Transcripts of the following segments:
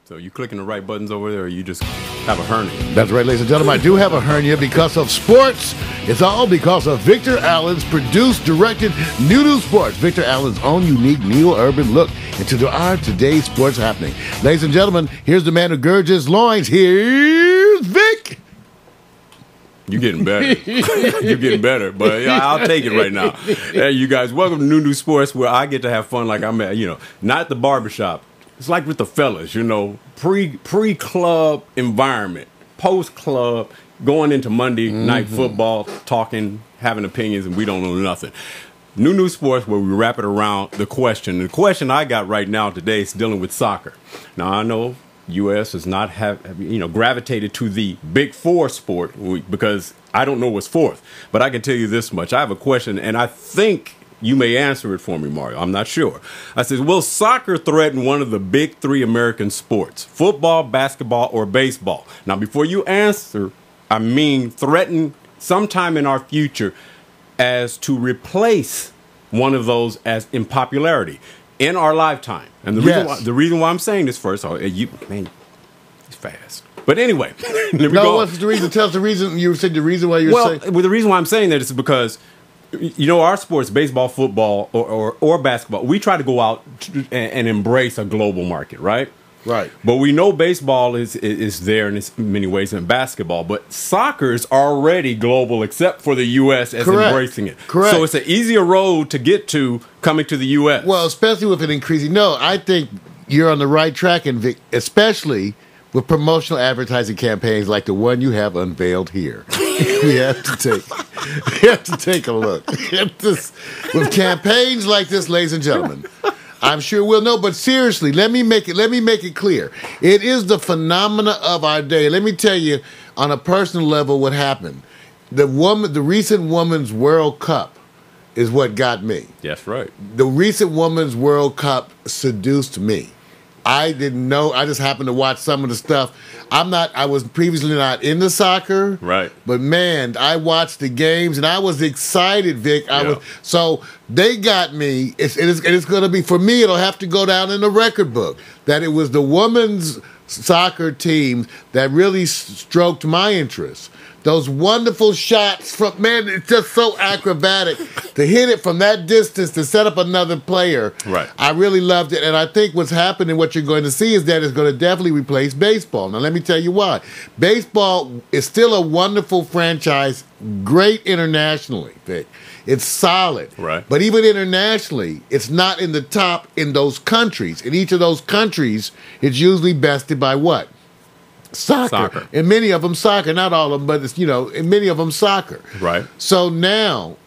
So you clicking the right buttons over there, or you just have a hernia? That's right, ladies and gentlemen. I do have a hernia because of sports. It's all because of Victor Allen's produced, directed New Sports. Victor Allen's own unique neo-urban look into our today's sports happening. Ladies and gentlemen, here's the man who girds his loins. Here's Vic. You're getting better. You're getting better, but I'll take it right now. Hey, you guys, welcome to New Sports, where I get to have fun like I'm at, not the barbershop. It's like with the fellas, pre-club environment, post-club, going into Monday night football, talking, having opinions, and we don't know nothing. New Sports, where we wrap it around the question. The question I got right now today is dealing with soccer. Now, I know U.S. has not gravitated to the Big Four sport because I don't know what's fourth. But I can tell you this much. I have a question, and I think you may answer it for me, Mario. I'm not sure. I said, will soccer threaten one of the big three American sports? Football, basketball, or baseball? Now, before you answer, I mean threaten sometime in our future as to replace one of those as in popularity in our lifetime. And the reason why I'm saying this first, it's fast. But anyway, what's the reason? Tell us the reason. You said the reason why you're saying. Well, the reason why I'm saying that is because our sports, baseball, football, or basketball, we try to go out and embrace a global market, right? Right. But we know baseball is there in many ways in basketball, but soccer is already global except for the U.S. as embracing it. Correct. So it's an easier road to get to coming to the U.S. Well, especially with it increasing. No, I think you're on the right track, and Vic, especially with promotional advertising campaigns like the one you have unveiled here. we have to take a look. With campaigns like this, ladies and gentlemen, I'm sure we'll know. But seriously, let me make it clear. It is the phenomena of our day. Let me tell you on a personal level what happened. The recent Women's World Cup is what got me. That's right. The recent Women's World Cup seduced me. I didn't know. I just happened to watch some of the stuff. I was previously not into soccer. Right. But man, I watched the games and I was excited, Vic. So they got me. It's going to be, for me, it'll have to go down in the record book that it was the women's soccer team that really stroked my interest. Those wonderful shots from, man, it's just so acrobatic to hit it from that distance to set up another player. Right. I really loved it. And I think what's happening, what you're going to see is that it's going to definitely replace baseball. Now, let me tell you why. Baseball is still a wonderful franchise, great internationally, Vic. It's solid. Right. But even internationally, it's not in the top in those countries. In each of those countries, it's usually bested by what? Soccer. And many of them soccer, not all of them, but it's, in many of them soccer. Right. So now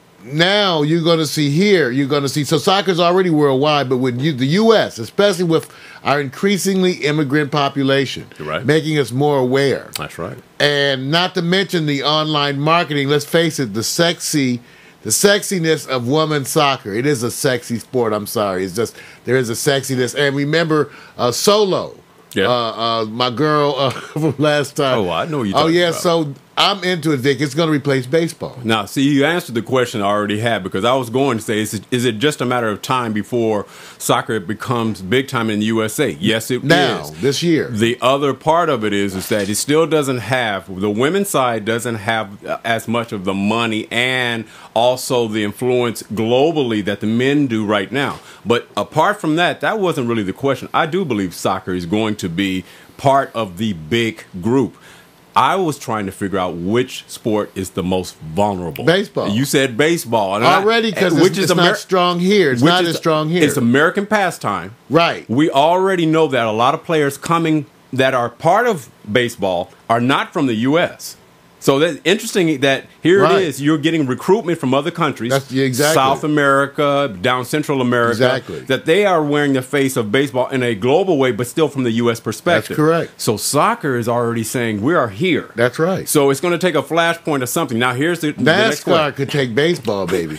you're going to see, so soccer's already worldwide, but with the U.S., especially with our increasingly immigrant population, making us more aware. That's right. And not to mention the online marketing, let's face it, the sexiness of women's soccer. It is a sexy sport, I'm sorry. It's just, there is a sexiness. And remember, Solo. Yeah. My girl from last time. Oh, I know what you're talking about. So I'm into it, Vic. It's going to replace baseball. Now, see, you answered the question I already had, because I was going to say, is it just a matter of time before soccer becomes big time in the USA? Yes, it is. Now, this year. The other part of it is that it still doesn't have, the women's side doesn't have as much of the money and also the influence globally that the men do right now. But apart from that, that wasn't really the question. I do believe soccer is going to be part of the big group. I was trying to figure out which sport is the most vulnerable. Baseball. You said baseball. Already, because it's not strong here. It's not as strong here. It's American pastime. Right. We already know that a lot of players coming that are part of baseball are not from the U.S. So that's interesting that here it is. You're getting recruitment from other countries, South America, down Central America, that they are wearing the face of baseball in a global way, but still from the U.S. perspective. That's correct. So soccer is already saying we are here. That's right. So it's going to take a flashpoint or something. Now here's the next question. NASCAR could take baseball, baby.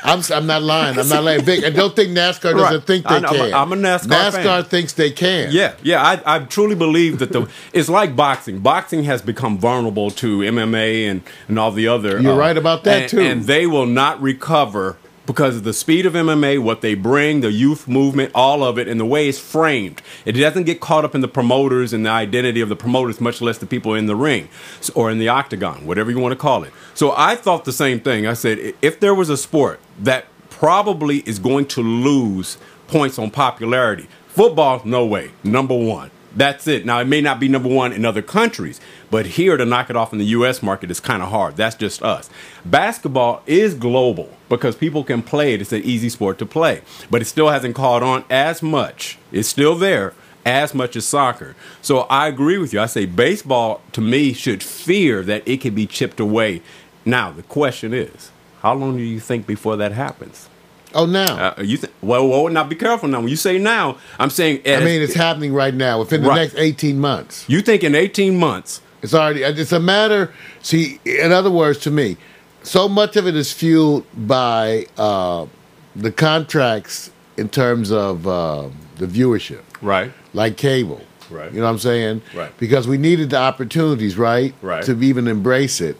I'm not lying. I'm not lying. Vic, I don't think NASCAR doesn't think they can. I'm a NASCAR fan. NASCAR thinks they can. Yeah. I truly believe that it's like boxing. Boxing has become vulnerable to MMA and all the other. You're right about that, too. And they will not recover because of the speed of MMA, what they bring, the youth movement, all of it, and the way it's framed. It doesn't get caught up in the promoters and the identity of the promoters, much less the people in the ring or in the octagon, whatever you want to call it. So I thought the same thing. I said, if there was a sport that probably is going to lose points on popularity, football, no way, number one. That's it. Now, it may not be number one in other countries, but here to knock it off in the U.S. market is kind of hard. That's just us. Basketball is global because people can play it. It's an easy sport to play, but it still hasn't caught on as much. It's still there as much as soccer. So I agree with you. I say baseball, to me, should fear that it can be chipped away. Now, the question is, how long do you think before that happens? Oh, now. Well, now be careful now. When you say now, I'm saying... it's happening right now, within the next 18 months. You think in 18 months... It's a matter... See, in other words, to me, so much of it is fueled by the contracts in terms of the viewership. Right. Like cable. Right. You know what I'm saying? Right. Because we needed the opportunities, right? Right. To even embrace it.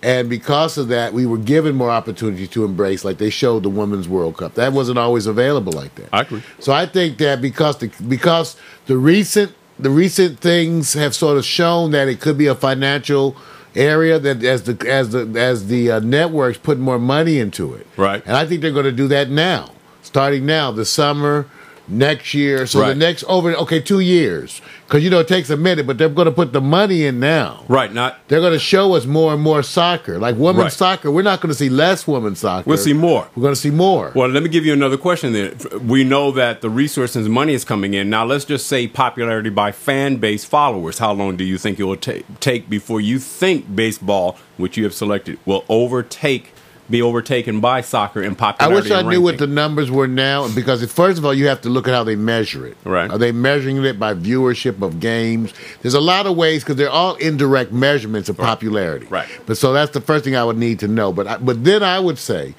And because of that, we were given more opportunity to embrace, like they showed the Women's World Cup. That wasn't always available like that. I agree. So I think that because the recent things have sort of shown that it could be a financial area, that as the networks put more money into it. Right. And I think they're going to do that now, starting now, the summer, next year. So the next 2 years. Because, it takes a minute, but they're going to put the money in now. Right. They're going to show us more and more soccer. Like women's soccer, we're not going to see less women's soccer. We'll see more. We're going to see more. Well, let me give you another question then. We know that the resources and money is coming in. Now, let's just say popularity by fan base followers. How long do you think it will take before you think baseball, which you have selected, will be overtaken by soccer in popularity? I wish I and knew ranking? what the numbers were now, because first of all, you have to look at how they measure it. Right. Are they measuring it by viewership of games? There's a lot of ways, because they're all indirect measurements of popularity. Right. But so that's the first thing I would need to know. But then I would say,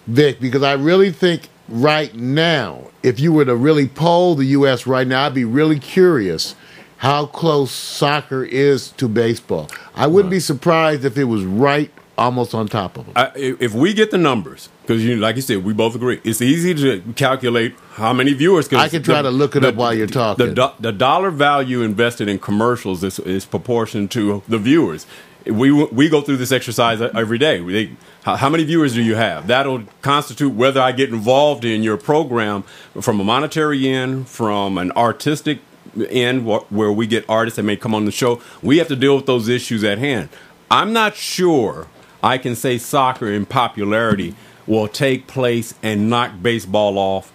Vic, because I really think right now, if you were to really poll the U.S. right now, I'd be really curious how close soccer is to baseball. I wouldn't be surprised if it was right almost on top of them. If we get the numbers, because like you said, we both agree, it's easy to calculate how many viewers. I can try to look it up while you're talking. The dollar value invested in commercials is proportional to the viewers. We go through this exercise every day. How many viewers do you have? That'll constitute whether I get involved in your program from a monetary end, from an artistic end, where we get artists that may come on the show. We have to deal with those issues at hand. I'm not sure I can say soccer in popularity will take place and knock baseball off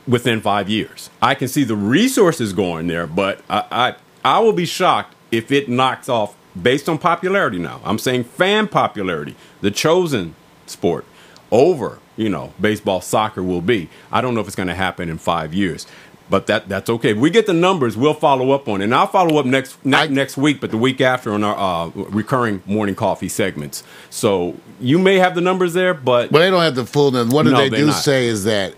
within 5 years. I can see the resources going there, but I will be shocked if it knocks off based on popularity now. I'm saying fan popularity, the chosen sport, over, baseball, soccer will be. I don't know if it's going to happen in 5 years. But that's okay. If we get the numbers, we'll follow up on it. And I'll follow up next week, but the week after on our recurring morning coffee segments. So you may have the numbers there, but they don't have the full numbers. What they do not. say is that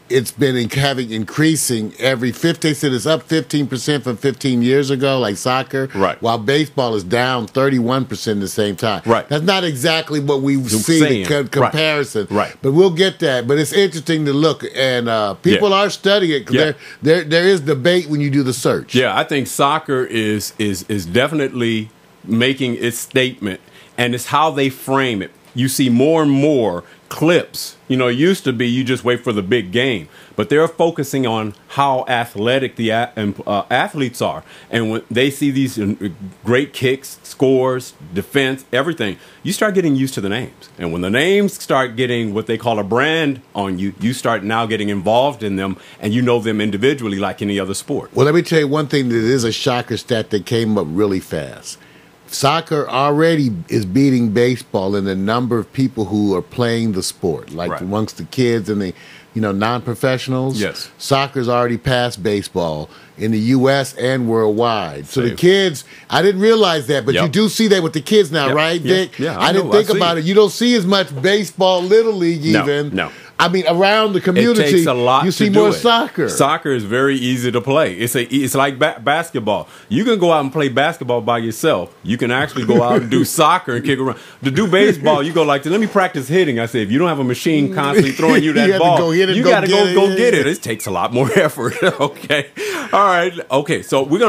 it's been increasing every 15. They said it's up 15% from 15 years ago, like soccer. Right. While baseball is down 31% at the same time. Right. That's not exactly what we've seen in comparison. Right. But we'll get that. But it's interesting to look, and people are studying it, because there is debate when you do the search. Yeah, I think soccer is definitely making its statement, and it's how they frame it. You see more and more clips. It used to be you just wait for the big game, but they're focusing on how athletic the athletes are. And when they see these great kicks, scores, defense, everything, you start getting used to the names. And when the names start getting what they call a brand on you, you start now getting involved in them, and you know them individually like any other sport. Well, let me tell you one thing that is a shocker stat that came up really fast. Soccer already is beating baseball in the number of people who are playing the sport, like amongst the kids and the non-professionals. Yes. Soccer's already passed baseball in the U.S. and worldwide. So Same. the kids, I didn't realize that, but you do see that with the kids now, right, Vic? Yeah, I didn't think about it. You don't see as much baseball, Little League even. No. I mean, around the community, it takes a lot you see to do more it. Soccer. Soccer is very easy to play. It's like basketball. You can go out and play basketball by yourself. You can actually go out and do soccer and kick around. To do baseball, you go like, let me practice hitting. I say, if you don't have a machine constantly throwing you that ball, you got to go get it. It takes a lot more effort. Okay, all right. Okay, so we're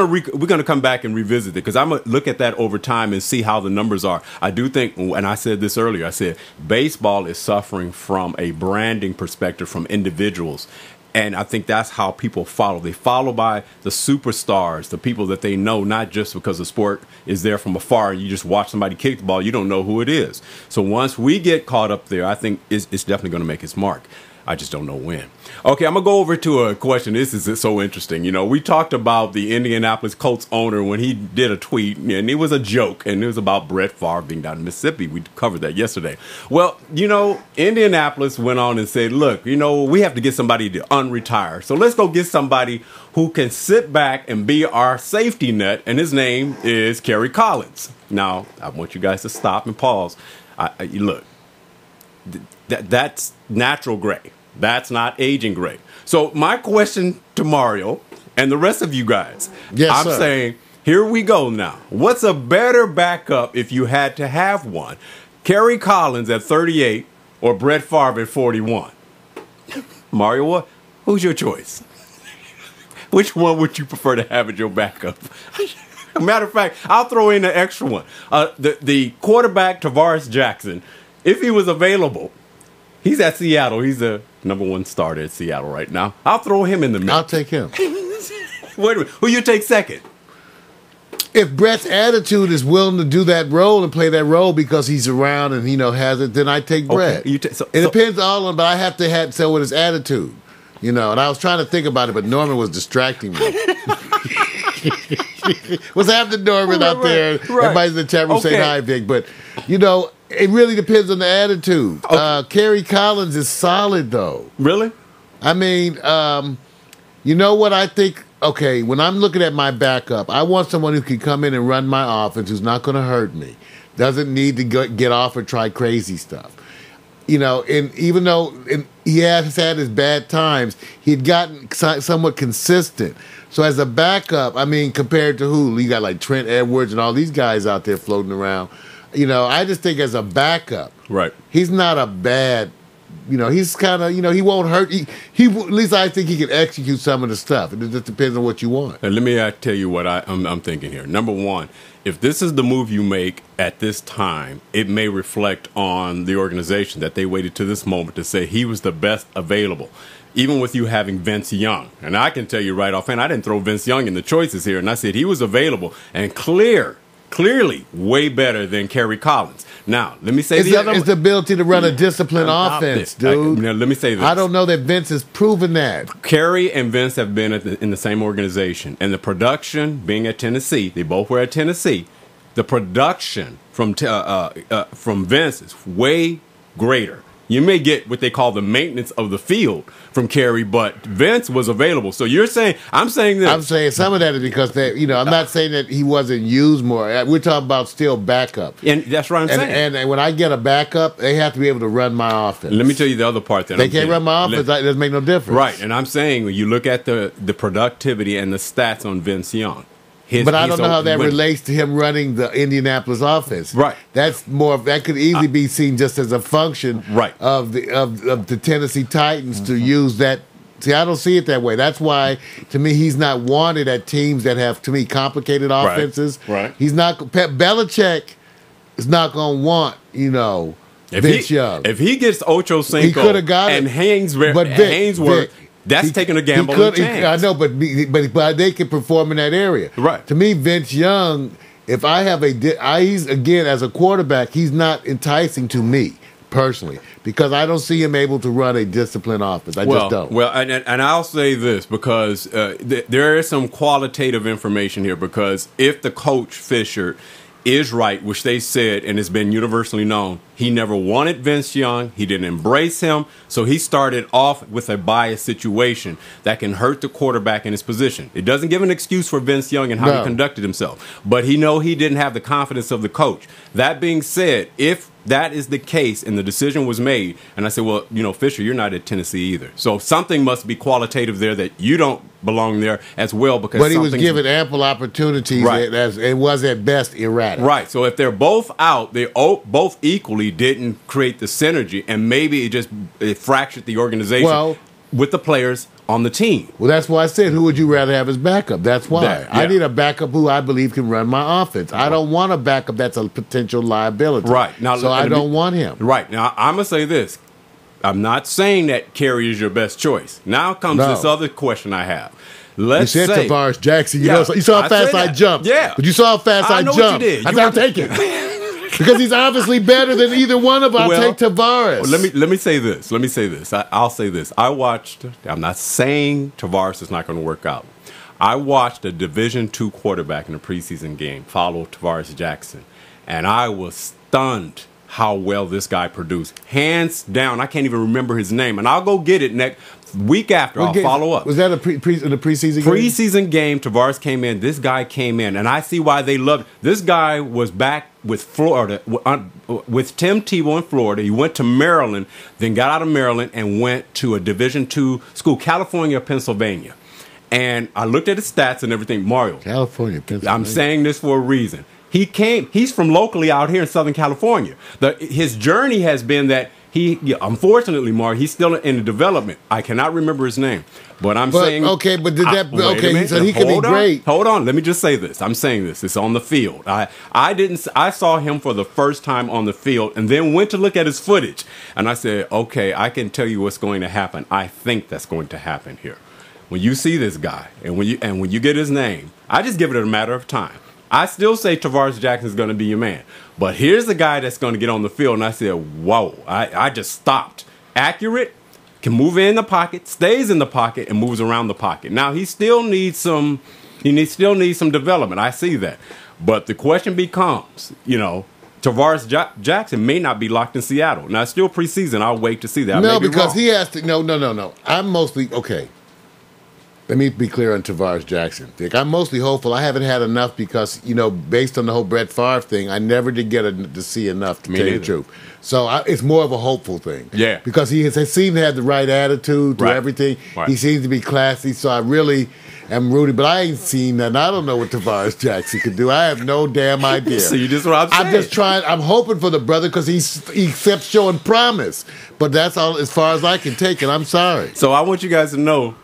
gonna come back and revisit it because I'm gonna look at that over time and see how the numbers are. I do think, and I said this earlier. I said baseball is suffering from a branding perspective from individuals, and I think that's how people follow. They follow by the superstars, the people that they know, not just because the sport is there from afar. You just watch somebody kick the ball, you don't know who it is. So once we get caught up there, I think it's definitely going to make its mark. I just don't know when. Okay, I'm going to go over to a question. This is so interesting. You know, we talked about the Indianapolis Colts owner when he did a tweet, and it was a joke, and it was about Brett Favre being down in Mississippi. We covered that yesterday. Well, you know, Indianapolis went on and said, look, you know, we have to get somebody to unretire. So let's go get somebody who can sit back and be our safety net, and his name is Kerry Collins. Now, I want you guys to stop and pause. Look, that's natural gray. That's not aging gray. So my question to Mario and the rest of you guys, I'm saying, here we go now. What's a better backup if you had to have one? Kerry Collins at 38 or Brett Favre at 41? Mario, who's your choice? Which one would you prefer to have as your backup? Matter of fact, I'll throw in an extra one. The quarterback, Tavares Jackson, if he was available, he's at Seattle. He's the #1 starter at Seattle right now. I'll throw him in the mix. I'll take him. Wait a minute. Who you take second? If Brett's attitude is willing to do that role and play that role because he's around and has it, then I take Brett. Okay, it depends all on, but I have to have with his attitude, And I was trying to think about it, but Norman was distracting me. What's happening, Norman, out there? Right. Everybody's in the chat room saying hi, Vic. But it really depends on the attitude. Okay. Kerry Collins is solid, though. Really? I mean, you know what I think? Okay, when I'm looking at my backup, I want someone who can come in and run my offense, who's not going to hurt me, doesn't need to get off or try crazy stuff. And even though he has had his bad times, he'd gotten somewhat consistent. So as a backup, I mean, compared to who? You got like Trent Edwards and all these guys out there floating around. I just think as a backup, right? He's not a bad. He's kind of, he won't hurt. He at least I think he can execute some of the stuff. It just depends on what you want. And let me tell you what I'm thinking here. Number one, if this is the move you make at this time, it may reflect on the organization that they waited to this moment to say he was the best available. Even with you having Vince Young. And I can tell you right offhand, I didn't throw Vince Young in the choices here. And I said he was available and clearly way better than Kerry Collins. Now, let me say it's the ability to run a disciplined offense, dude. Let me say this. I don't know that Vince has proven that. Kerry and Vince have been in the same organization. And the production, being at Tennessee, they both were at Tennessee, the production from Vince is way greater. You may get what they call the maintenance of the field from Kerry, but Vince was available. So you're saying, I'm saying this. I'm saying some of that is because I'm not saying that he wasn't used more. We're talking about still backup. And that's what I'm saying. And when I get a backup, they have to be able to run my offense. Let me tell you the other part that they can't run my offense. That doesn't make no difference. Right. And I'm saying when you look at the productivity and the stats on Vince Young. But I don't know how that relates to him running the Indianapolis offense. Right. That's more. That could easily be seen just as a function of the Tennessee Titans to use that. See, I don't see it that way. That's why, to me, he's not wanted at teams that have, to me, complicated offenses. Right. He's not. Belichick is not going to want, Vince Young. If he gets Ocho Cinco he could have got and it. Hainsworth. That's taking a gamble. I know, but they can perform in that area. Right. To me, Vince Young, if I have he's again as a quarterback, he's not enticing to me personally because I don't see him able to run a disciplined offense. I just don't. Well, and I'll say this because there is some qualitative information here because if the coach Fisher is right, which they said, and it's been universally known, he never wanted Vince Young. He didn't embrace him. So he started off with a biased situation that can hurt the quarterback in his position. It doesn't give an excuse for Vince Young and how he conducted himself. But he didn't have the confidence of the coach. That being said, if that is the case and the decision was made, and I said, well, Fisher, you're not at Tennessee either. So something must be qualitative there that you don't belong there as well. But he was given ample opportunities. Right. It was at best erratic. Right. So if they're both out, they both equally didn't create the synergy, and maybe it fractured the organization with the players on the team. Well, that's why I said, who would you rather have as backup? That's why. I need a backup who I believe can run my offense. I don't want a backup that's a potential liability. Right. Now, so I don't want him. Right. Now, I'm going to say this. I'm not saying that Kerry is your best choice. Now comes this other question I have. Let's say Tavares Jackson. You saw how fast I jumped. Yeah. But you saw how fast I jumped. What you did. I'll take it. Because he's obviously better than either one of us. I'll take Tavares. Let me say this. I'll say this. I'm not saying Tavares is not going to work out. I watched a Division II quarterback in a preseason game follow Tavares Jackson, and I was stunned how well this guy produced. Hands down, I can't even remember his name, and I'll go get it next week after. I'll follow up. Was that in the preseason game? Preseason game, Tavares came in. This guy came in, and I see why they loved it. This guy was back with Florida, with Tim Tebow in Florida. He went to Maryland, then got out of Maryland and went to a Division II school, California, Pennsylvania. And I looked at his stats and everything. Mario. California, Pennsylvania. I'm saying this for a reason. He's from locally out here in Southern California. His journey has been that unfortunately, Mario, he's still in the development. I cannot remember his name. But saying... Okay, but did that... so he could be great. Hold on. Let me just say this. I'm saying this. It's on the field. I saw him for the first time on the field and then went to look at his footage. And I said, okay, I can tell you what's going to happen. I think that's going to happen here. When you see this guy and when you get his name, I just give it a matter of time. I still say Tavares Jackson is going to be your man. But here's the guy that's going to get on the field. And I said, whoa, I just stopped. Accurate, can move in the pocket, stays in the pocket, and moves around the pocket. Now, he still needs some development. I see that. But the question becomes, Tavares Jackson may not be locked in Seattle. Now, it's still preseason. I'll wait to see that. No, because he has to. No. I'm mostly, okay. Let me be clear on Tavares Jackson, Dick. I'm mostly hopeful. I haven't had enough because, based on the whole Brett Favre thing, I never did get to see enough, to tell you the truth. So it's more of a hopeful thing. Yeah. Because he seemed to have the right attitude to everything. Right. He seems to be classy, so I really am rooting. But I ain't seen that, and I don't know what Tavares Jackson could do. I have no damn idea. See, this is what I'm saying. I'm just trying. I'm hoping for the brother because he kept showing promise. But that's all as far as I can take it. I'm sorry. So I want you guys to know,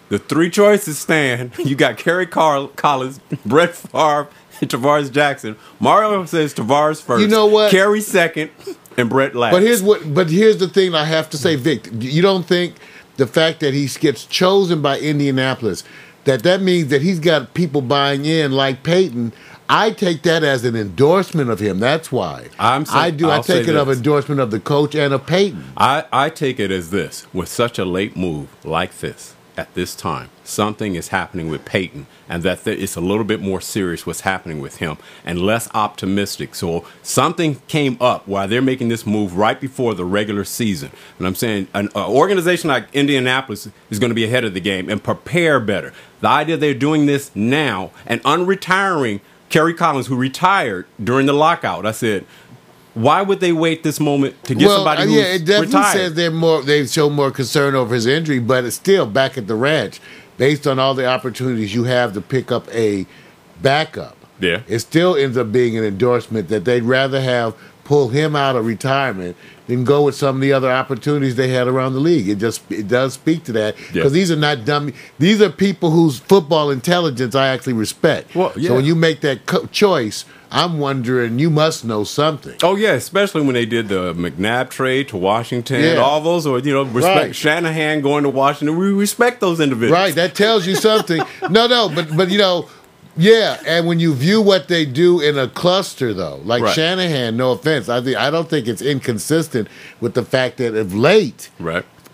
the three choices stand. You got Kerry Collins, Brett Favre, and Tavares Jackson. Mario says Tavares first. You know what? Kerry second, and Brett last. But here's the thing I have to say, Vic. You don't think the fact that he gets chosen by Indianapolis, that means that he's got people buying in like Peyton? I take that as an endorsement of him. That's why. I take it as an endorsement of the coach and of Peyton. I take it as this. With such a late move like this, at this time, something is happening with Peyton, and that it's a little bit more serious what's happening with him and less optimistic. So something came up while they're making this move right before the regular season. And I'm saying an organization like Indianapolis is going to be ahead of the game and prepare better. The idea they're doing this now and unretiring Kerry Collins, who retired during the lockout, I said, why would they wait this moment to get somebody who's it definitely retired? Says they show more concern over his injury, but it's still back at the ranch. Based on all the opportunities you have to pick up a backup, it still ends up being an endorsement that they'd rather pull him out of retirement than go with some of the other opportunities they had around the league. It does speak to that because these are not dumb. These are people whose football intelligence I actually respect. So when you make that choice, I'm wondering, you must know something. Oh, yeah, especially when they did the McNabb trade to Washington, all those, or, respect Shanahan going to Washington. We respect those individuals. Right, that tells you something. but and when you view what they do in a cluster, though, like Shanahan, no offense, I don't think it's inconsistent with the fact that of late,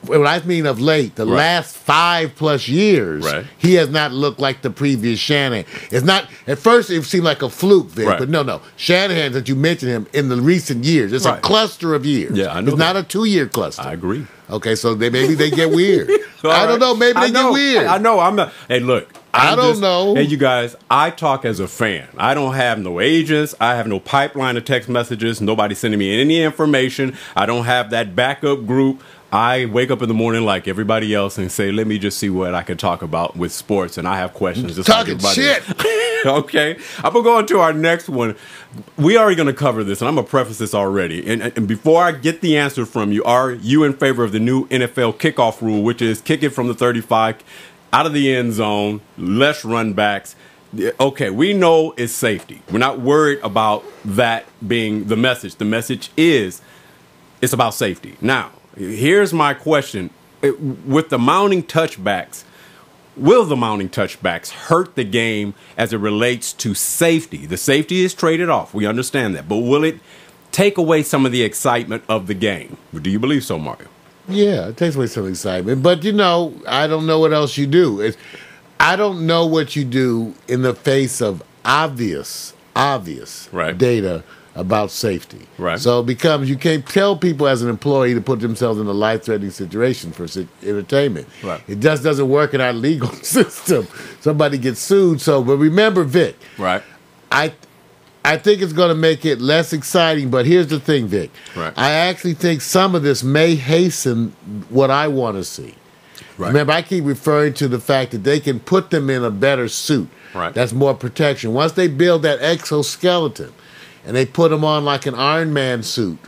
when I mean of late, the last 5+ years, he has not looked like the previous Shanahan. It's not, at first it seemed like a fluke, Vic, but no. Shanahan, that you mentioned him, in the recent years, it's a cluster of years. Yeah, I know. It's not a 2-year cluster. I agree. Okay, so maybe they get weird. I don't know, maybe they get weird. I know, I'm not, hey, look, I don't know. Hey, you guys, I talk as a fan. I don't have no agents. I have no pipeline of text messages. Nobody sending me any information. I don't have that backup group. I wake up in the morning like everybody else and say, let me just see what I can talk about with sports. And I have questions. Just Talking like shit. Okay. I'm going to go on to our next one. We are going to cover this, and I'm going to preface this already. And before I get the answer from you, are you in favor of the new NFL kickoff rule, which is kick it from the 35 out of the end zone, less run backs? Okay, we know it's safety. We're not worried about that being the message. The message is it's about safety. Now, here's my question. With the mounting touchbacks, will the mounting touchbacks hurt the game as it relates to safety? The safety is traded off. We understand that. But will it take away some of the excitement of the game? Do you believe so, Mario? Yeah, it takes away some excitement. But, I don't know what else you do. I don't know what you do in the face of obvious data about safety. Right. So it becomes, you can't tell people as an employee to put themselves in a life-threatening situation for entertainment. Right. It just doesn't work in our legal system. Somebody gets sued. But remember, Vic. Right. I think it's going to make it less exciting, but here's the thing, Vic. Right. I actually think some of this may hasten what I want to see. Right. Remember, I keep referring to the fact that they can put them in a better suit. Right. That's more protection. Once they build that exoskeleton and they put them on like an Iron Man suit,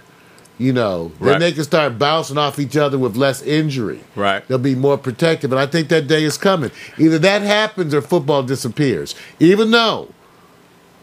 then they can start bouncing off each other with less injury. Right. They'll be more protective, and I think that day is coming. Either that happens or football disappears. Even though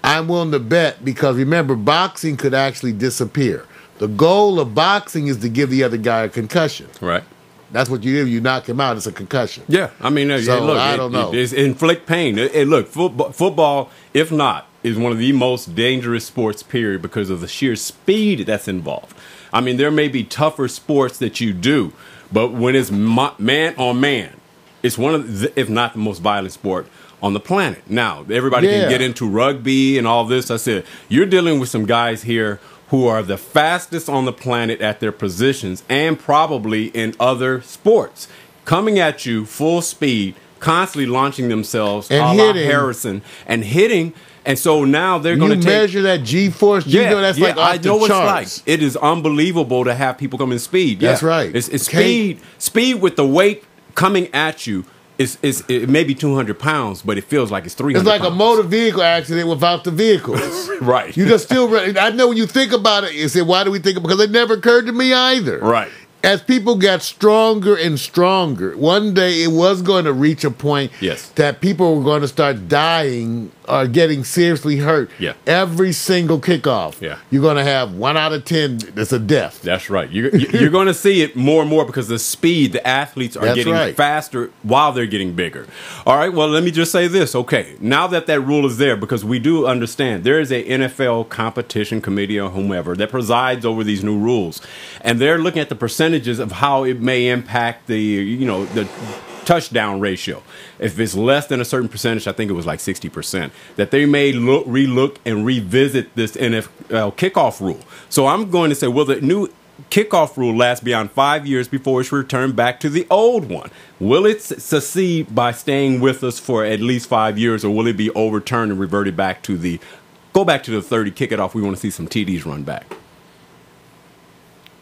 I'm willing to bet, because remember, boxing could actually disappear. The goal of boxing is to give the other guy a concussion. Right. That's what you do. You knock him out. It's a concussion. Yeah. I mean, look, I don't know. It's inflict pain. Look, football, if not, is one of the most dangerous sports, period, because of the sheer speed that's involved. I mean, there may be tougher sports that you do, but when it's man on man, it's one of the, if not the most violent sport on the planet. Now, everybody can get into rugby and all this. I said, you're dealing with some guys here who are the fastest on the planet at their positions and probably in other sports, coming at you full speed, constantly launching themselves, and a la hitting. Harrison, and hitting. And so now they're going to measure that G-force. That's like off the charts. It's like. It is unbelievable to have people come in speed. That's right. It's speed with the weight coming at you. It may be 200 pounds, but it feels like it's 300 It's like pounds. a motor vehicle accident without the vehicles. Right. You just still. I know when you think about it, you say, why do we think? Because it never occurred to me either. Right. As people got stronger and stronger, one day it was going to reach a point that people were going to start dying or getting seriously hurt. Yeah. Every single kickoff, you're going to have 1 out of 10 that's a death. That's right. You're going to see it more and more because the speed, the athletes are getting faster while they're getting bigger. All right, well, let me just say this. Okay, now that rule is there, because we do understand there is a NFL competition committee or whomever that presides over these new rules, and they're looking at the percentages of how it may impact the touchdown ratio. If it's less than a certain percentage, I think it was like 60%, that they may relook and revisit this NFL kickoff rule. So I'm going to say, will the new kickoff rule last beyond 5 years before it's returned back to the old one? Will it succeed by staying with us for at least 5 years, or will it be overturned and reverted back to the 30, kick it off? We want to see some TDs run back.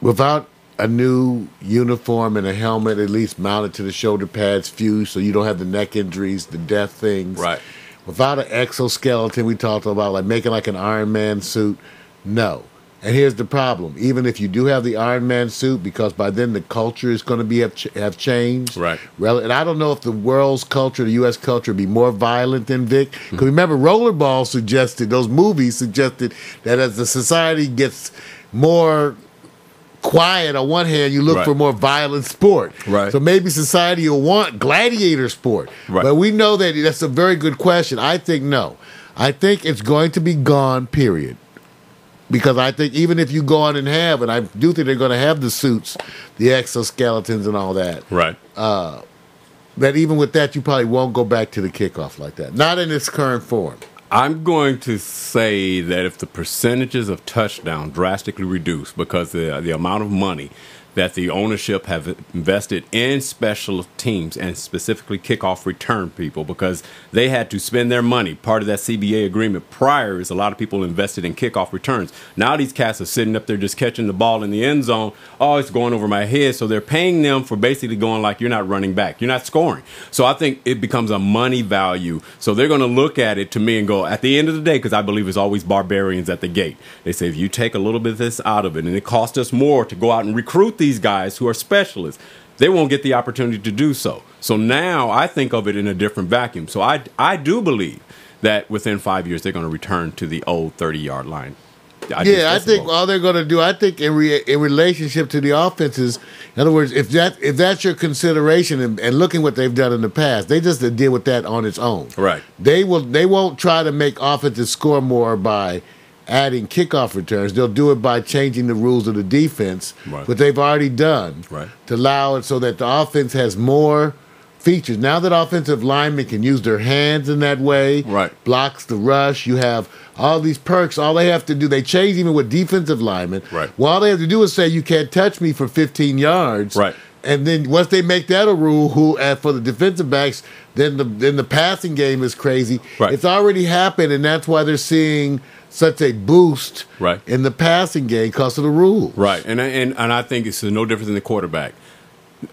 Without a new uniform and a helmet, at least mounted to the shoulder pads, fused, so you don't have the neck injuries, the death things. Right. Without an exoskeleton, we talked about like making like an Iron Man suit. No. And here's the problem. Even if you do have the Iron Man suit, because by then the culture is going to have changed. Right. And I don't know if the world's culture, the U.S. culture, would be more violent than Vic. Because remember, Rollerball those movies suggested that as the society gets more quiet on one hand, you look for more violent sport. Right. So maybe society will want gladiator sport. Right. But we know that that's a very good question. I think no. I think it's going to be gone, period. Because I think even if you go on and I do think they're going to have the suits, the exoskeletons and all that. Right. That even with that, you probably won't go back to the kickoff like that. Not in its current form. I'm going to say that if the percentages of touchdown drastically reduce because the amount of money that the ownership have invested in special teams and specifically kickoff return people because they had to spend their money. Part of that CBA agreement prior is a lot of people invested in kickoff returns. Now these cats are sitting up there just catching the ball in the end zone. Oh, it's going over my head. So they're paying them for basically going like, you're not running back. You're not scoring. So I think it becomes a money value. So they're going to look at it to me and go, at the end of the day, because I believe it's always barbarians at the gate. They say, if you take a little bit of this out of it and it costs us more to go out and recruit these guys who are specialists, they won't get the opportunity to do so. So now I think of it in a different vacuum. So I do believe that within 5 years they're going to return to the old 30-yard line. I think all they're going to do, I think in relationship to the offenses, in other words, if that's your consideration and looking what they've done in the past, they just deal with that on its own. Right. They won't try to make offenses score more by adding kickoff returns. They'll do it by changing the rules of the defense, right, what they've already done, right, to allow it so that the offense has more features. Now that offensive linemen can use their hands in that way, right, blocks the rush, you have all these perks. All they have to do, they change even with defensive linemen. Right. Well, all they have to do is say, you can't touch me for 15 yards. Right. And then once they make that a rule, for the defensive backs, then the passing game is crazy. Right. It's already happened, and that's why they're seeing such a boost, right, in the passing game because of the rule. Right. And I think it's no different than the quarterback.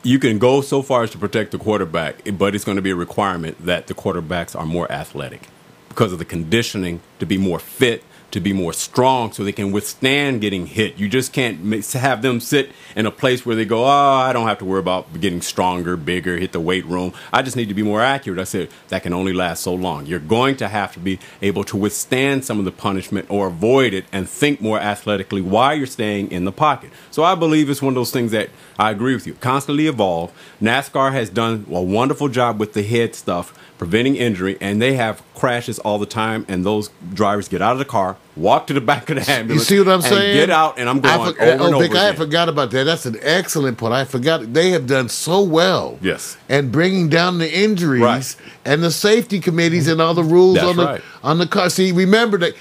You can go so far as to protect the quarterback, but it's going to be a requirement that the quarterbacks are more athletic because of the conditioning, to be more fit, to be more strong so they can withstand getting hit. You just can't have them sit in a place where they go, oh, I don't have to worry about getting stronger, bigger, hit the weight room. I just need to be more accurate. I said, that can only last so long. You're going to have to be able to withstand some of the punishment or avoid it and think more athletically while you're staying in the pocket. So I believe it's one of those things that I agree with you. Constantly evolve. NASCAR has done a wonderful job with the head stuff, preventing injury, and they have crashes all the time, and those drivers get out of the car, walk to the back of the ambulance. You see what I'm saying? Get out, and I'm going over and over again. I forgot about that. That's an excellent point. I forgot. They have done so well. Yes. And bringing down the injuries, right, and the safety committees and all the rules on the car. See, remember that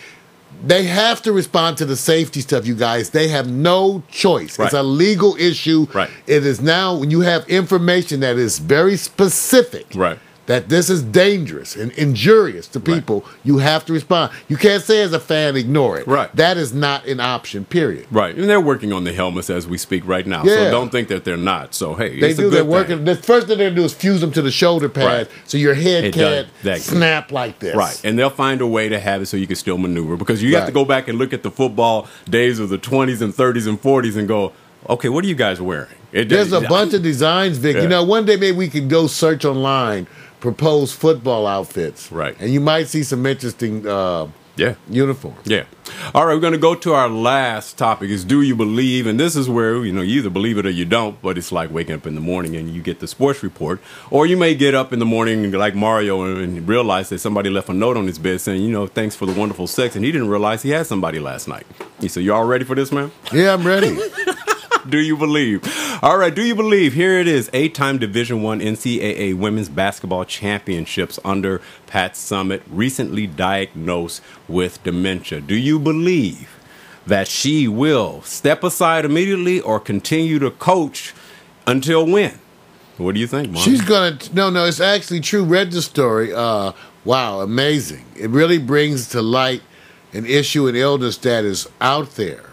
they have to respond to the safety stuff, you guys. They have no choice. Right. It's a legal issue. Right. It is now, when you have information that is very specific, right, that this is dangerous and injurious to people, right, you have to respond. You can't say as a fan, ignore it. Right. That is not an option, period. Right. And they're working on the helmets as we speak right now. Yeah. So don't think that they're not. So, hey, they it's do. a good They're working. thing. The first thing they're going to do is fuse them to the shoulder pads, right, so your head can't snap like this. Right. And they'll find a way to have it so you can still maneuver, because you have to go back and look at the football days of the 20s and 30s and 40s and go, okay, what are you guys wearing? There's a bunch of designs, Vic. Yeah. You know, one day maybe we can go search online, propose football outfits. Right. And you might see some interesting uniforms. Yeah. All right, we're going to go to our last topic is, do you believe? And this is where, you either believe it or you don't, but it's like waking up in the morning and you get the sports report. Or you may get up in the morning like Mario and realize that somebody left a note on his bed saying, thanks for the wonderful sex, and he didn't realize he had somebody last night. He said, you all ready for this, man? Yeah, I'm ready. Do you believe? All right, do you believe? Here it is. 8-time Division I NCAA Women's Basketball Championships under Pat Summitt, recently diagnosed with dementia. Do you believe that she will step aside immediately or continue to coach until when? What do you think, Mark? She's going to... No, it's actually true. Read the story. Wow, amazing. It really brings to light an issue and illness that is out there.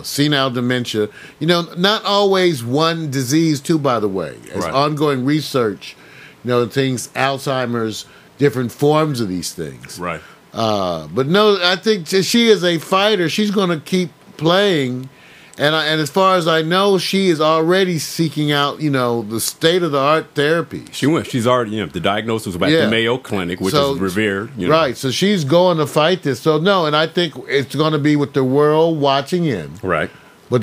Senile dementia, not always one disease too, by the way. As ongoing research, things, Alzheimer's, different forms of these things. Right. But no, I think she is a fighter. She's going to keep playing. And as far as I know, she is already seeking out, the state-of-the-art therapy. She went. She's already, the diagnosis was at the Mayo Clinic, which is revered. Right, so she's going to fight this. So, no, and I think it's going to be with the world watching in. Right. But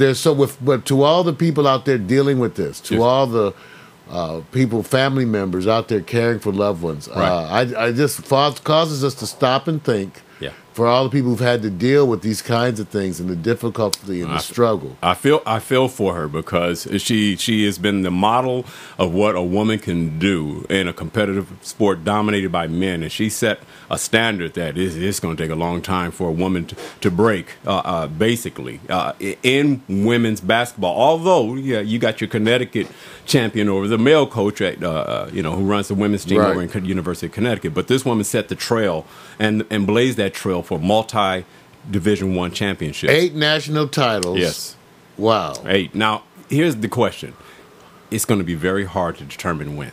but to all the people out there dealing with this, to all the people, family members out there caring for loved ones, I just causes us to stop and think. Yeah. for all the people who've had to deal with these kinds of things and the difficulty and the struggle. I feel for her because she has been the model of what a woman can do in a competitive sport dominated by men, and she set a standard that it's going to take a long time for a woman to break, basically, in women's basketball. Although, yeah, you got your Connecticut champion over the male coach at, who runs the women's team over in University of Connecticut. But this woman set the trail and blazed that trail for multi-Division I championships. 8 national titles. Yes. Wow. 8. Now, here's the question. It's going to be very hard to determine when.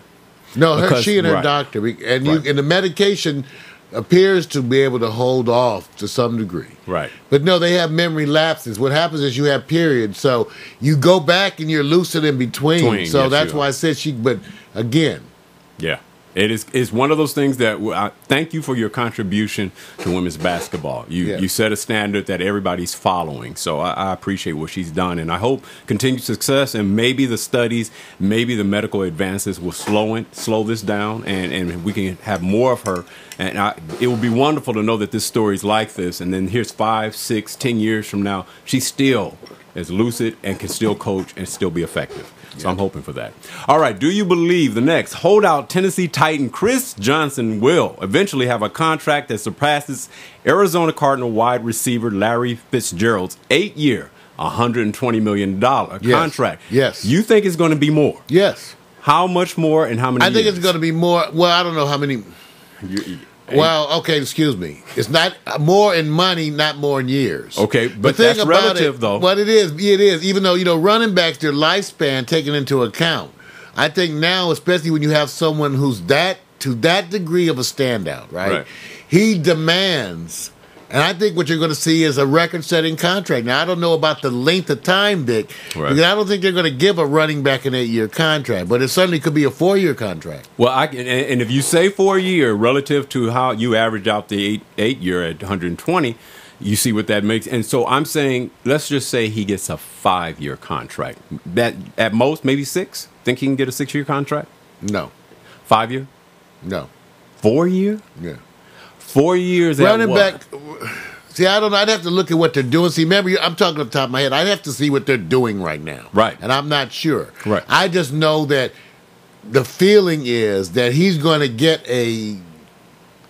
No, she and her doctor. And the medication appears to be able to hold off to some degree. Right. But no, they have memory lapses. What happens is you have periods. So you go back and you're lucid in between. So yes, that's why I said but again. Yeah. It's one of those things that thank you for your contribution to women's basketball. You set a standard that everybody's following. So I appreciate what she's done, and I hope continued success. And maybe the studies, maybe the medical advances will slow this down, and we can have more of her. And it would be wonderful to know that this story is like this. And then here's 5, 6, 10 years from now, she's still as lucid and can still coach and still be effective. So I'm hoping for that. All right, do you believe the next holdout Tennessee Titan Chris Johnson will eventually have a contract that surpasses Arizona Cardinal wide receiver Larry Fitzgerald's 8-year, $120 million contract? Yes. You think it's going to be more? Yes. How much more and how many years? I think it's going to be more. Well, I don't know how many. Well, okay, excuse me. It's not more in money, not more in years. Okay, but that's relative, though. What it is. Even though, running backs, their lifespan taken into account. I think now, especially when you have someone who's to that degree of a standout, right? He demands, and I think what you're going to see is a record-setting contract. Now, I don't know about the length of time, Vic, because I don't think they're going to give a running back an 8-year contract, but it certainly could be a 4-year contract. Well, and if you say 4-year relative to how you average out the 8-year at 120, you see what that makes. And so I'm saying, let's just say he gets a 5-year contract. That at most, maybe 6? Think he can get a 6-year contract? No. 5-year? No. 4-year? Yeah. 4 years running back. See, I don't know. I'd have to look at what they're doing. See, remember, I'm talking off the top of my head. I'd have to see what they're doing right now. Right. And I'm not sure. Right. I just know that the feeling is that he's going to get a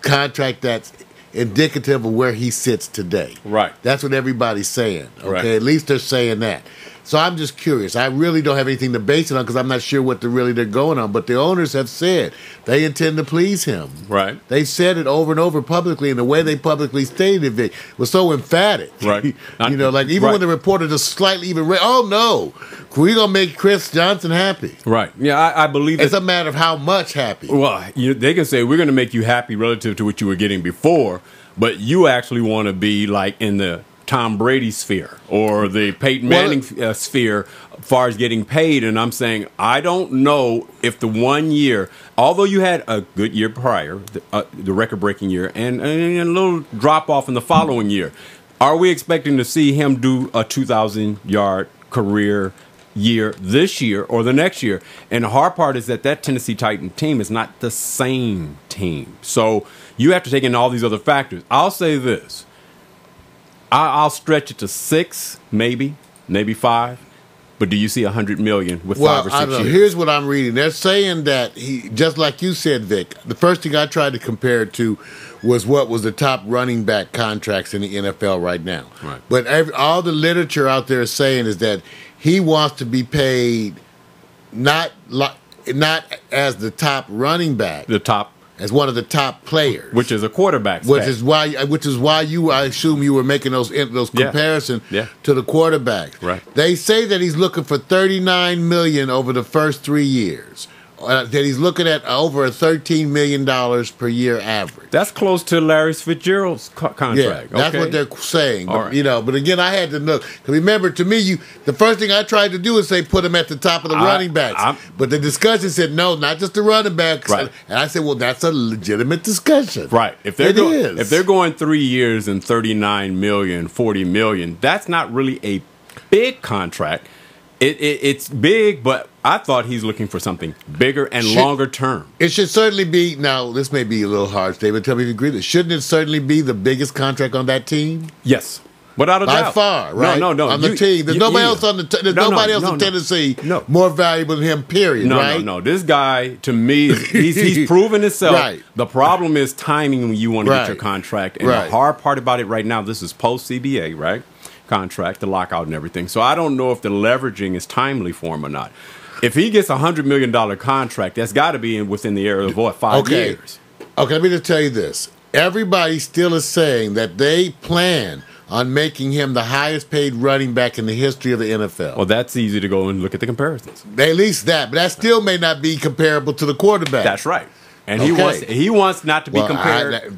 contract that's indicative of where he sits today. Right. That's what everybody's saying. Okay. Right. At least they're saying that. So I'm just curious. I really don't have anything to base it on because I'm not sure what they're going on. But the owners have said they intend to please him. Right. They said it over and over publicly, and the way they publicly stated it was so emphatic. Right. Even when the reporter just slightly even read, oh no, we're gonna make Chris Johnson happy. Right. Yeah, I believe it's a matter of how much happy. Well, they can say we're going to make you happy relative to what you were getting before, but you actually want to be like in the Tom Brady sphere or the Peyton Manning sphere as far as getting paid. And I'm saying, I don't know if the 1 year, although you had a good year prior, the record-breaking year, and a little drop-off in the following year, are we expecting to see him do a 2,000-yard career year this year or the next year? And the hard part is that Tennessee Titan team is not the same team. So you have to take in all these other factors. I'll say this. I'll stretch it to 6, maybe 5. But do you see $100 million with 5 or 6 I don't know. years? Here's what I'm reading. They're saying that he, just like you said, Vic. The first thing I tried to compare it to was what was the top running back contracts in the NFL right now. Right. But all the literature out there is saying is that he wants to be paid not as the top running back, as one of the top players, which is a quarterback, which is why I assume you were making those comparisons to the quarterbacks. Right. They say that he's looking for $39 million over the first 3 years. That he's looking at over a $13 million per year average. That's close to Larry Fitzgerald's contract. Yeah, that's what they're saying. But, but again, I had to look. Because remember, to me, the first thing I tried to do is say put him at the top of the running backs. But the discussion said, no, not just the running backs. Right. And I said, well, that's a legitimate discussion. Right. If they're going 3 years and $39 million, $40 million, that's not really a big contract. It's big, but I thought he's looking for something bigger and longer term. It should certainly be. Now, this may be a little harsh, David. Tell me if you agree with this. Shouldn't it certainly be the biggest contract on that team? Yes. Without a doubt. By far, right? No. On the team. There's nobody else on the there's nobody else in Tennessee more valuable than him, period, right? No. This guy, to me, he's proven himself. Right. The problem is timing when you want to get your contract. And the hard part about it right now, this is post-CBA, right? Contract, the lockout and everything. So I don't know if the leveraging is timely for him or not. If he gets a $100 million contract, that's got to be within the area of, what, 5 years? Okay, let me just tell you this. Everybody still is saying that they plan on making him the highest paid running back in the history of the NFL. Well, that's easy to go and look at the comparisons. At least that, but that still may not be comparable to the quarterback. That's right. And he wants not to be compared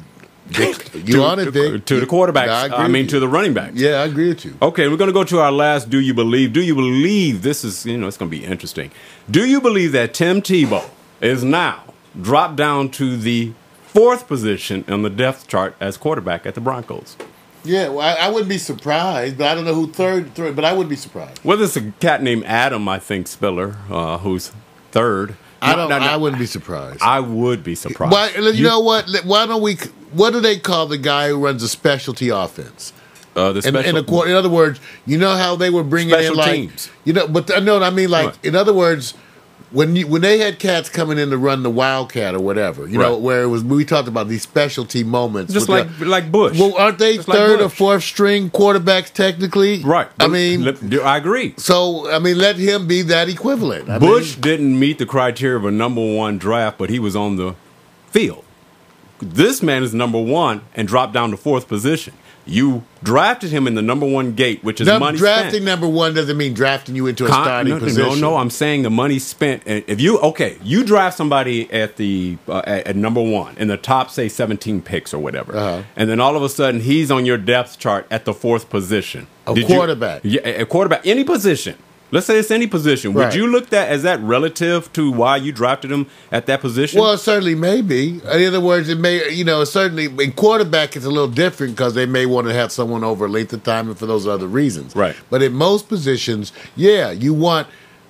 you on it, Vic. To the quarterbacks. I mean, to the running backs. Yeah, I agree with you. Okay, we're going to go to our last Do You Believe? Do you believe, this is, it's going to be interesting. Do you believe that Tim Tebow is now dropped down to the 4th position on the depth chart as quarterback at the Broncos? Yeah, well, I wouldn't be surprised, but I don't know who third, but I wouldn't be surprised. Well, there's a cat named Adam, I think, Spiller, who's 3rd. I wouldn't be surprised. I would be surprised. Well, you know what? Why don't we? What do they call the guy who runs the specialty offense? In other words, you know how they were bringing in like teams. In other words, when they had cats coming in to run the Wildcat or whatever, where it was, we talked about these specialty moments, just like Bush. Well, aren't they just 3rd or 4th string quarterbacks technically? Right. I agree. So let him be that equivalent. Bush didn't meet the criteria of a number 1 draft, but he was on the field. This man is number 1 and dropped down to 4th position. You drafted him in the number 1 gate, which is money drafting spent. number 1 doesn't mean drafting you into a starting position. No, I'm saying the money spent. If you draft somebody at at number 1 in the top, say 17 picks or whatever, and then all of a sudden he's on your depth chart at the 4th position. A quarterback. A quarterback, any position. Let's say it's any position. Would you look at as that relative to why you drafted him at that position? Well, it certainly may be. In other words, it may, certainly in quarterback it's a little different because they may want to have someone over a length of time and for those other reasons. Right. But in most positions,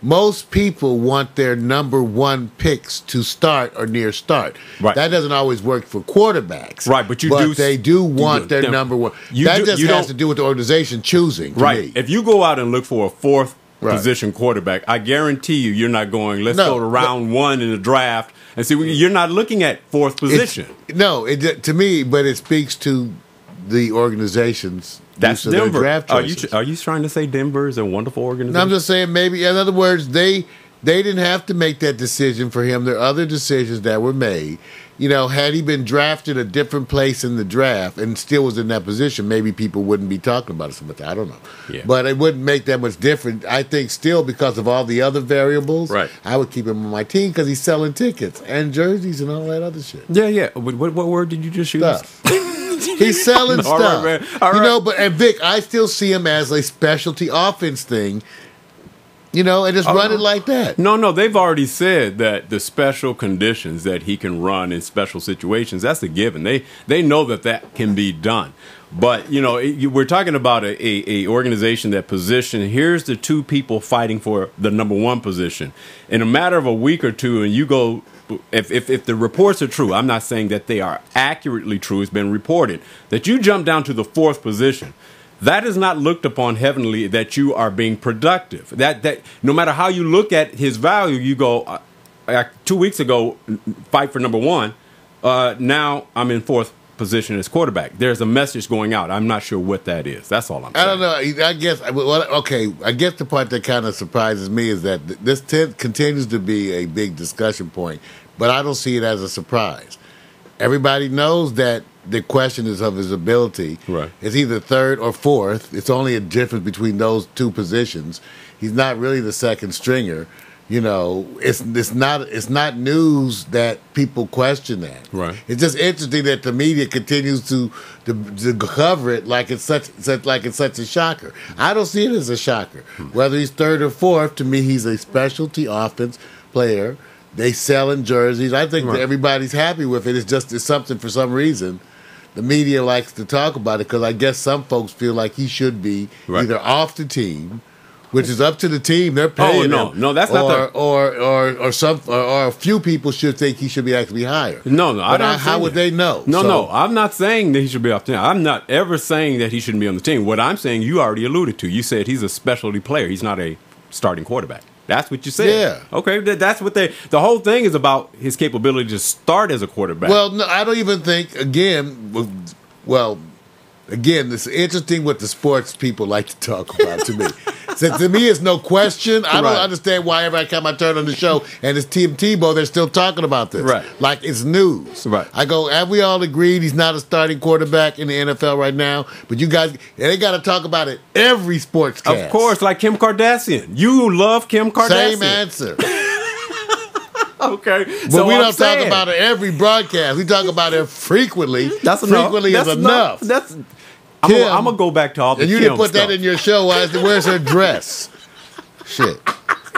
most people want their number 1 picks to start or near start. Right. That doesn't always work for quarterbacks. Right, but they do want their number 1. That just has to do with the organization choosing. Right. If you go out and look for a 4th position quarterback, I guarantee you're not going, let's go to round 1 in the draft and see. You're not looking at 4th position. To me, but it speaks to the organization's That's use of Denver. Their draft choices. Are you trying to say Denver is a wonderful organization? No, I'm just saying maybe, in other words, they didn't have to make that decision for him. There are other decisions that were made. Had he been drafted a different place in the draft and still was in that position, maybe people wouldn't be talking about it. But I don't know. Yeah. But it wouldn't make that much difference. I think still because of all the other variables, I would keep him on my team because he's selling tickets and jerseys and all that other shit. Yeah. What word did you just use? Stuff. He's selling stuff. All right, man. All right. But Vic, I still see him as a specialty offense thing. And just run it like that. No, they've already said that the special conditions that he can run in special situations, that's a given. They know that can be done. But, we're talking about a organization that position, here's the 2 people fighting for the number 1 position. In a matter of a week or 2, and you go, if the reports are true, I'm not saying that they are accurately true, it's been reported, that you jump down to the 4th position. That is not looked upon heavenly that you are being productive. That no matter how you look at his value, you go, 2 weeks ago, fight for number 1. Now I'm in 4th position as quarterback. There's a message going out. I'm not sure what that is. That's all I'm saying. I don't know. I guess, I guess the part that kind of surprises me is that this continues to be a big discussion point, but I don't see it as a surprise. Everybody knows that the question is of his ability. Right. It's either 3rd or 4th. It's only a difference between those 2 positions. He's not really the second stringer. It's not news that people question that. Right. It's just interesting that the media continues to cover it like it's such a shocker. I don't see it as a shocker. Whether he's 3rd or 4th, to me he's a specialty offense player. They selling jerseys. I think that everybody's happy with it. It's something for some reason. The media likes to talk about it because I guess some folks feel like he should be either off the team which is up to the team. They're paying him. No, that's not the... Or a few people should think he should be actually higher. No, but how would they know? No, I'm not saying that he should be off the team. I'm not ever saying that he shouldn't be on the team. What I'm saying, you already alluded to. You said he's a specialty player. He's not a starting quarterback. That's what you said. Yeah. Okay, that's what the whole thing is about, his capability to start as a quarterback. Well, no, I don't even think, again, it's interesting what the sports people like to talk about to me. So to me, it's no question. I don't understand why every time I turn on the show and it's Tim Tebow, they're still talking about this. Right. Like it's news. Right. I go, have we all agreed he's not a starting quarterback in the NFL right now? But you guys, they got to talk about it every sports cast. Of course, like Kim Kardashian. You love Kim Kardashian. Same answer. Okay. But so we don't talk about it every broadcast. We talk about it frequently. That's frequently enough. is enough. I'm going to go back to all the and you Kim didn't put stuff. that in your show. Where's her dress? Shit.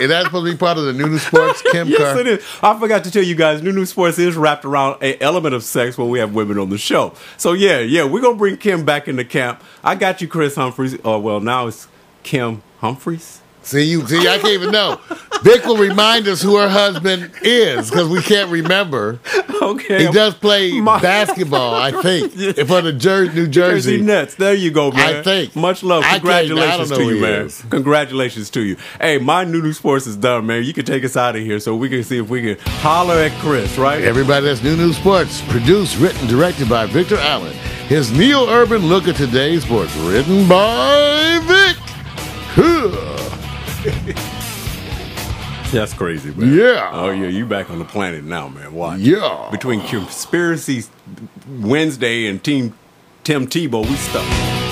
Is that supposed to be part of the New Sports, Kim? Yes, it is. I forgot to tell you guys, New Sports is wrapped around an element of sex when we have women on the show. So, yeah, we're going to bring Kim back into camp. I got you, Chris Humphries. Oh, well, now it's Kim Humphries. See, I can't even know. Vic will remind us who her husband is because we can't remember. Okay. He does play basketball, I think, for the New Jersey Nets. There you go, man. I think. Much love. Congratulations to you, man. Is. Congratulations to you. Hey, my New Sports is done, man. You can take us out of here so we can see if we can holler at Chris, right? Everybody, that's New Sports. Produced, written, directed by Victor Allen. His neo-urban look at today's sports. Written by Vic. That's crazy, man. Yeah. Oh, yeah, you back on the planet now, man. Watch. Yeah. Between Conspiracy Wednesday and Tim Tebow, we stuck.